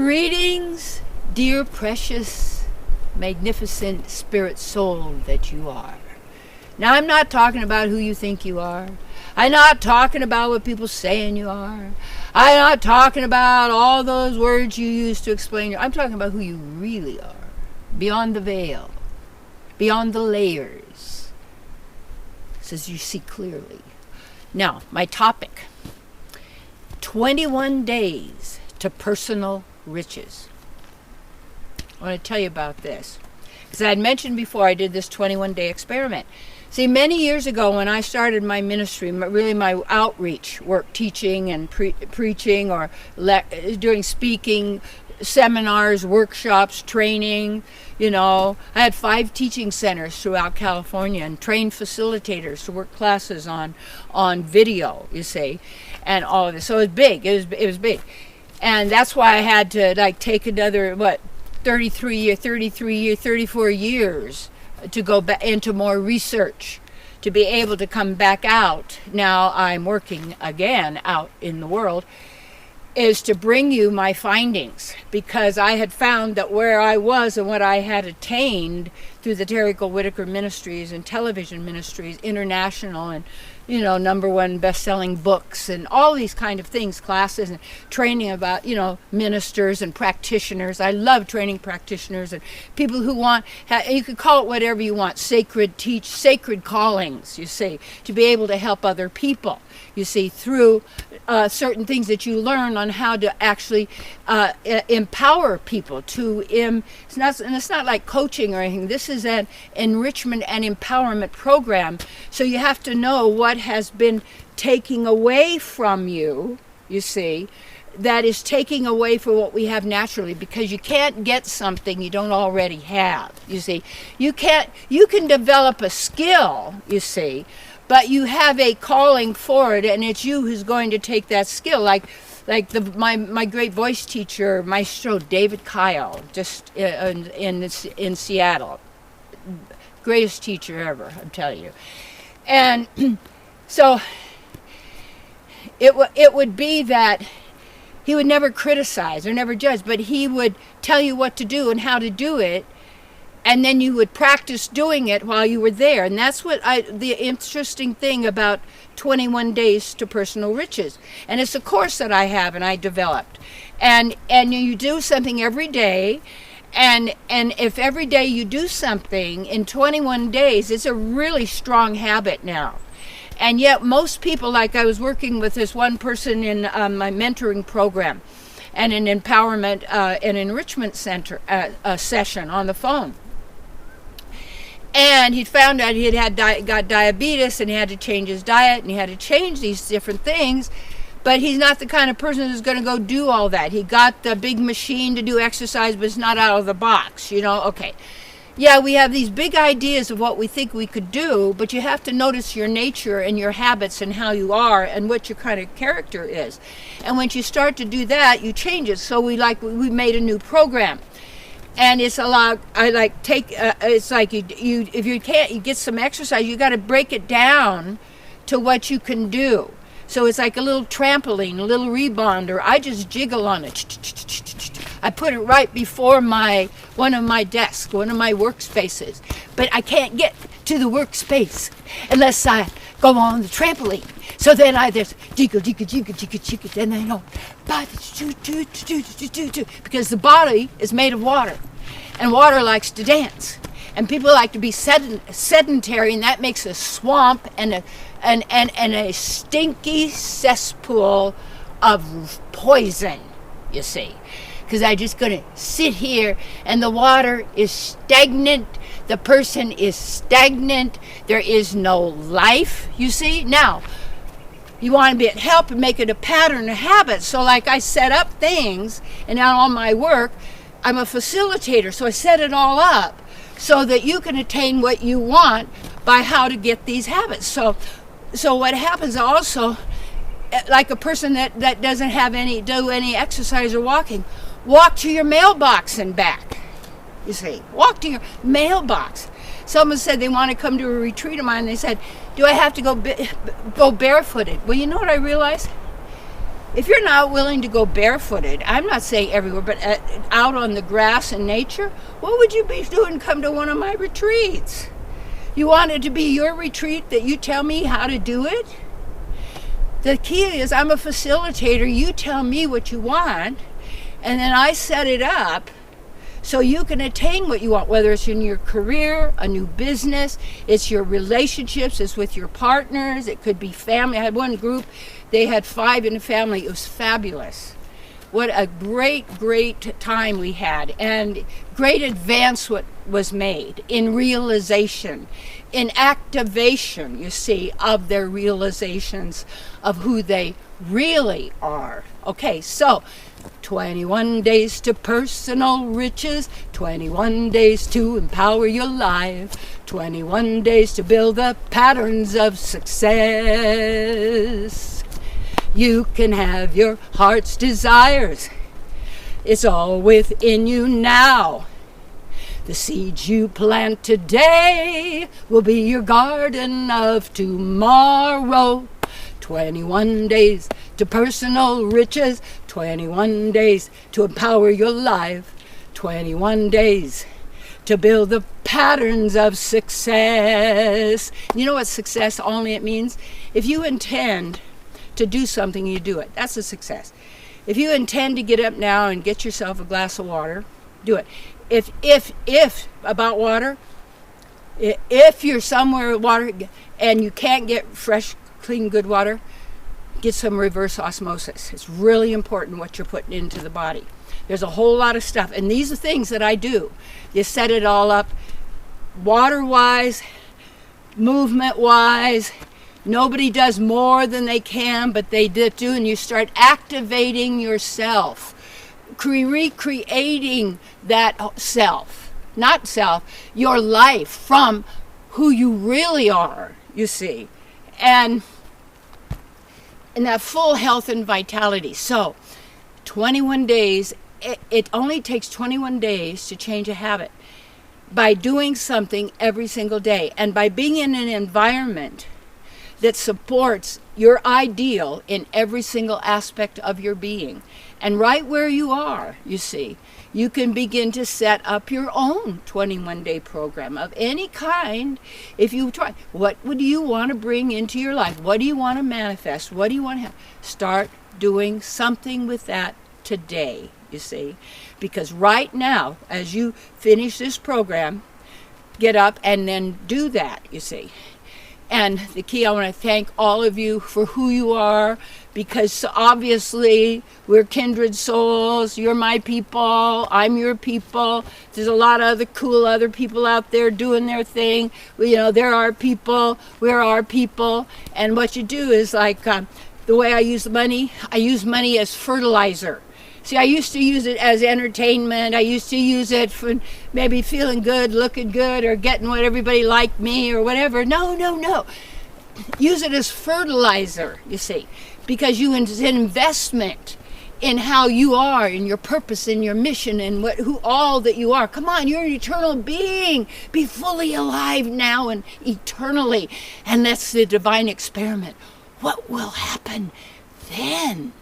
Greetings, dear precious, magnificent spirit soul that you are. Now, I'm not talking about who you think you are. I'm not talking about what people saying you are. I'm not talking about all those words you use to explain. I'm talking about who you really are. Beyond the veil. Beyond the layers. So you see clearly. Now, my topic. 21 days to personal riches. I want to tell you about this. Because I had mentioned before, I did this 21-day experiment. See, many years ago when I started my ministry, really my outreach work, teaching and preaching or doing speaking, seminars, workshops, training, I had 5 teaching centers throughout California and trained facilitators to work classes on video, you see, and all of this. So it was big. It was big. And that's why I had to take another, 34 years to go back into more research, to be able to come back out. Now I'm working again out in the world, is to bring you my findings, because I had found that where I was and what I had attained through the Cole-Whittaker ministries and television ministries, international and #1 best-selling books and all these kind of things, classes and training about, ministers and practitioners. I love training practitioners and people who want, you could call it whatever you want, sacred callings, you see, to be able to help other people, you see, through certain things that you learn on how to actually empower people to, it's not like coaching or anything. This is an enrichment and empowerment program. So you have to know what has been taking away from you, you see, that is taking away from what we have naturally, because you can't get something you don't already have, you see. You can develop a skill, you see, but you have a calling for it, and it's you who's going to take that skill. Like my great voice teacher, Maestro David Kyle, just in Seattle. Greatest teacher ever, I'm telling you. And so it would be that he would never criticize or never judge, but he would tell you what to do and how to do it, and then you would practice doing it while you were there. And that's the interesting thing about 21 Days to Personal Riches. And it's a course that I have and I developed. And you do something every day. And if every day you do something in 21 days, it's a really strong habit now. And yet most people, like I was working with this one person in my mentoring program and an empowerment and enrichment center session on the phone. And he found out he got diabetes, and he had to change his diet, and he had to change these different things. But he's not the kind of person who's going to go do all that. He got the big machine to do exercise, but it's not out of the box, Okay. Yeah, we have these big ideas of what we think we could do, but you have to notice your nature and your habits and how you are and what your kind of character is. And once you start to do that, you change it. So we made a new program. And it's a lot. It's like if you can't, you get some exercise. You got to break it down to what you can do. So it's like a little trampoline, a little rebounder. I just jiggle on it. I put it right before one of my desks, one of my workspaces. But I can't get to the workspace unless I go on the trampoline. So then I just jiggle, and I know, because the body is made of water, and water likes to dance, and people like to be sedentary, and that makes a swamp and a stinky cesspool of poison, you see. Because I'm just going to sit here, and the water is stagnant. The person is stagnant. There is no life, you see. Now, you want to help and make it a pattern, a habit. So like I set up things, and now all my work, I'm a facilitator, so I set it all up so that you can attain what you want by how to get these habits. So what happens also, like a person that doesn't do any exercise or walking, walk to your mailbox and back. You see, walk to your mailbox. Someone said they want to come to a retreat of mine. They said, do I have to go barefooted? Well, you know what I realized? If you're not willing to go barefooted, I'm not saying everywhere, but out on the grass in nature, what would you be doing come to one of my retreats? You want it to be your retreat that you tell me how to do it? The key is I'm a facilitator. You tell me what you want, and then I set it up so you can attain what you want, whether it's in your career, a new business, it's your relationships, it's with your partners, it could be family. I had one group, they had 5 in a family. It was fabulous. What a great time we had, and great advance what was made in realization, in activation, you see, of their realizations of who they really are. Okay, so 21 days to personal riches, 21 days to empower your life, 21 days to build the patterns of success. You can have your heart's desires. It's all within you now. The seeds you plant today will be your garden of tomorrow. 21 days to personal riches, 21 days to empower your life, 21 days to build the patterns of success. You know what success only it means? If you intend to do something, you do it. That's a success. If you intend to get up now and get yourself a glass of water, do it. If about water, if you're somewhere with water and you can't get fresh, clean, good water, get some reverse osmosis. It's really important what you're putting into the body. There's a whole lot of stuff, and these are things that I do. You set it all up, water-wise, movement-wise. Nobody does more than they can, but they do, and you start activating yourself, recreating that self, not self, your life from who you really are, you see. And that full health and vitality. So 21 days, it only takes 21 days to change a habit by doing something every single day and by being in an environment that supports your ideal in every single aspect of your being. And right where you are, you see, you can begin to set up your own 21-day program of any kind. If you try, what would you want to bring into your life? What do you want to manifest? What do you want to have? Start doing something with that today, you see. Because right now, as you finish this program, get up and then do that, you see. And the key, I want to thank all of you for who you are, because obviously we're kindred souls. You're my people. I'm your people. There's a lot of other cool other people out there doing their thing. You know, they're our people. We're our people. And what you do is like the way I use money as fertilizer. See, I used to use it as entertainment. I used to use it for maybe feeling good, looking good, or getting what everybody liked me or whatever. No. Use it as fertilizer, you see, because it's an investment in how you are, in your purpose, in your mission, and who all that you are. Come on, you're an eternal being. Be fully alive now and eternally. And that's the divine experiment. What will happen then?